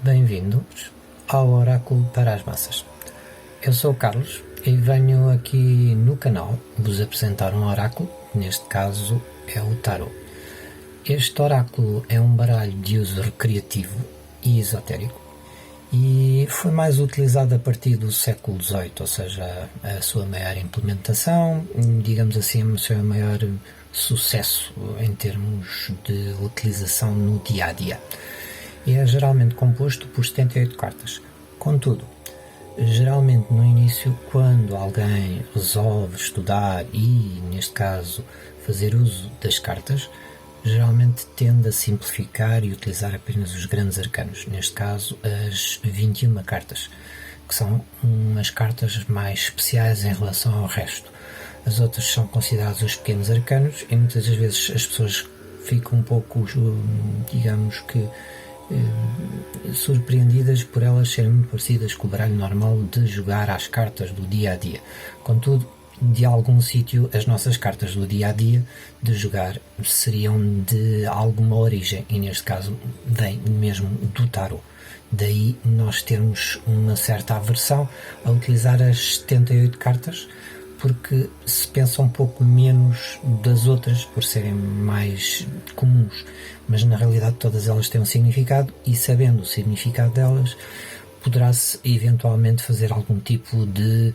Bem-vindos ao Oráculo para as Massas. Eu sou o Carlos e venho aqui no canal vos apresentar um oráculo, neste caso é o Tarot. Este oráculo é um baralho de uso recreativo e esotérico e foi mais utilizado a partir do século XVIII, ou seja, a sua maior implementação, digamos assim, o seu maior sucesso em termos de utilização no dia-a-dia. E é geralmente composto por 78 cartas. Contudo, geralmente no início, quando alguém resolve estudar e, neste caso, fazer uso das cartas, geralmente tende a simplificar e utilizar apenas os grandes arcanos, neste caso as 21 cartas, que são umas cartas mais especiais em relação ao resto. As outras são consideradas os pequenos arcanos e muitas das vezes as pessoas ficam um pouco, digamos que, surpreendidas por elas serem muito parecidas com o baralho normal de jogar às cartas do dia-a-dia. Contudo, de algum sítio, as nossas cartas do dia-a-dia de jogar seriam de alguma origem, e neste caso vem mesmo do tarot. Daí nós termos uma certa aversão a utilizar as 78 cartas, porque se pensa um pouco menos das outras por serem mais comuns, mas na realidade todas elas têm um significado e, sabendo o significado delas, poderá-se eventualmente fazer algum tipo de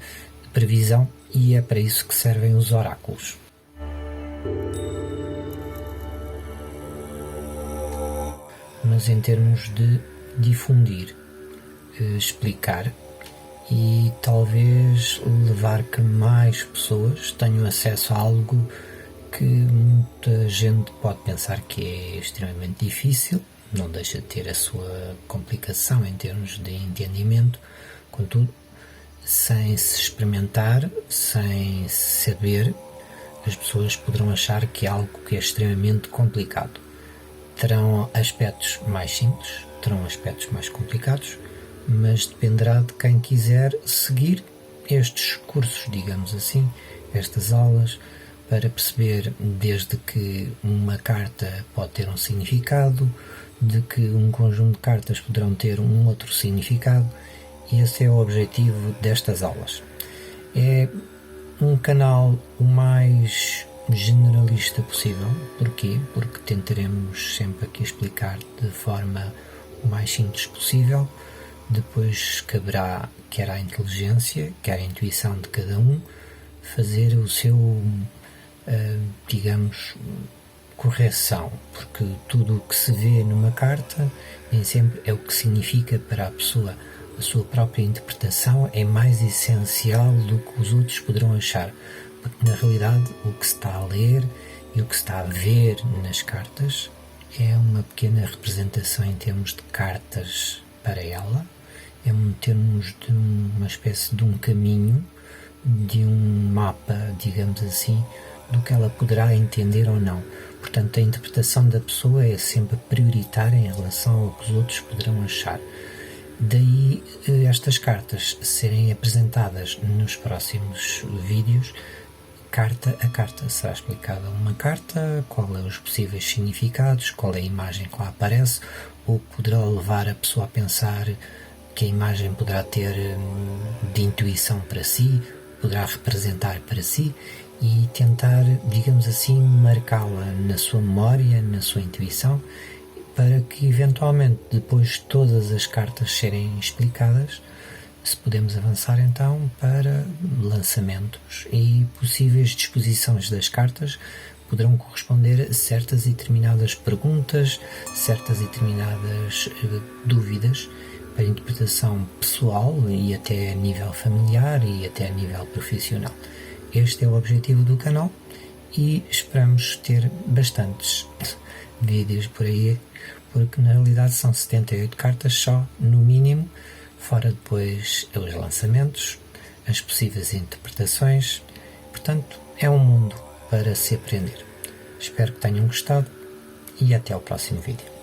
previsão, e é para isso que servem os oráculos. Mas em termos de difundir, explicar e talvez levar que mais pessoas tenham acesso a algo que muita gente pode pensar que é extremamente difícil, não deixa de ter a sua complicação em termos de entendimento. Contudo, sem se experimentar, sem saber, as pessoas poderão achar que é algo que é extremamente complicado. Terão aspectos mais simples, terão aspectos mais complicados, mas dependerá de quem quiser seguir estes cursos, digamos assim, estas aulas, para perceber desde que uma carta pode ter um significado, de que um conjunto de cartas poderão ter um outro significado, e esse é o objetivo destas aulas. É um canal o mais generalista possível. Porquê? Porque tentaremos sempre aqui explicar de forma o mais simples possível. Depois caberá, quer à inteligência, quer à intuição de cada um, fazer o seu, digamos, correção, porque tudo o que se vê numa carta nem sempre é o que significa para a pessoa. A sua própria interpretação é mais essencial do que os outros poderão achar, porque na realidade o que se está a ler e o que se está a ver nas cartas é uma pequena representação em termos de cartas para ela, é em termos de uma espécie de um caminho, de um mapa, digamos assim, do que ela poderá entender ou não. Portanto, a interpretação da pessoa é sempre prioritária em relação ao que os outros poderão achar. Daí estas cartas serem apresentadas nos próximos vídeos, carta a carta. Será explicada uma carta, qual é os possíveis significados, qual é a imagem que lá aparece, ou poderá levar a pessoa a pensar que a imagem poderá ter de intuição para si, poderá representar para si, e tentar, digamos assim, marcá-la na sua memória, na sua intuição, para que eventualmente, depois de todas as cartas serem explicadas, se podemos avançar então para lançamentos, e possíveis disposições das cartas poderão corresponder a certas e determinadas perguntas, certas e determinadas dúvidas para interpretação pessoal e até a nível familiar e até a nível profissional. Este é o objetivo do canal e esperamos ter bastantes vídeos por aí, porque na realidade são 78 cartas só, no mínimo, fora depois os lançamentos, as possíveis interpretações. Portanto, é um mundo para se aprender. Espero que tenham gostado e até ao próximo vídeo.